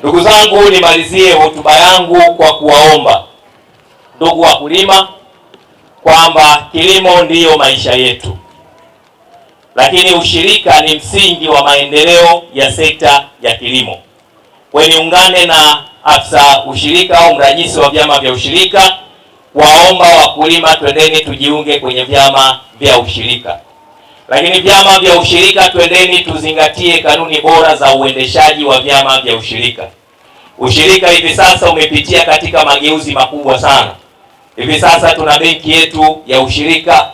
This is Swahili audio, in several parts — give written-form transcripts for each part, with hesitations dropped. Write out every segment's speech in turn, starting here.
Ndugu zangu, nimalizie hotuba yangu kwa kuwaomba ndugu wakulima kwamba kilimo ndiyo maisha yetu, lakini ushirika ni msingi wa maendeleo ya sekta ya kilimo. Kwa niungane na afisa ushirika au mrajisi wa vyama vya ushirika waomba wakulima, twendeni tujiunge kwenye vyama vya ushirika. Lakini vyama vya ushirika, twendeni tuzingatie kanuni bora za uendeshaji wa vyama vya ushirika. Ushirika hivi sasa umepitia katika mageuzi makubwa sana. Hivi sasa tuna benki yetu ya ushirika,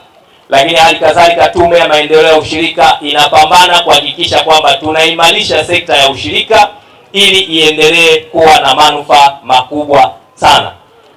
lakini hali kadhalika tume ya maendeleo ya ushirika inapambana kuhakikisha kwamba tunaimarisha sekta ya ushirika ili iendelee kuwa na manufaa makubwa sana.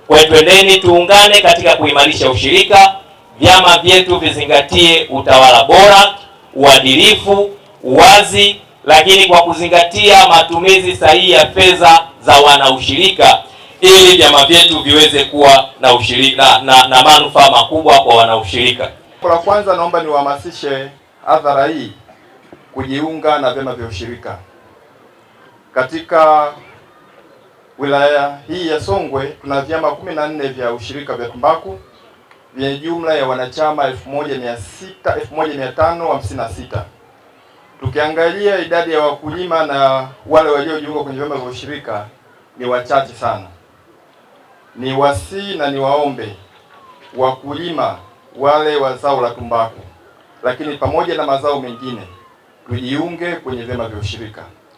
Kwa hiyo twendeni tuungane katika kuimarisha ushirika. Vyama vyetu vizingatie utawala bora, uadilifu, uwazi, lakini kwa kuzingatia matumizi sahihi ya fedha za wanaushirika ili vyama vyetu viweze kuwa na ushirika na manufaa makubwa kwa wanaushirika. Kwa kwanza, naomba niwahamasishe hadhara hii kujiunga na vyama vya ushirika. Katika wilaya hii ya Songwe tuna vyama 14 vya ushirika vya tumbaku vyenye jumla ya wanachama 1556. Tukiangalia idadi ya wakulima na wale waliojiunga kwenye vyama vya ushirika ni wachache sana. Ni wasii na niwaombe wakulima wale wa zao la tumbaku, lakini pamoja na mazao mengine tujiunge kwenye vyama vya ushirika.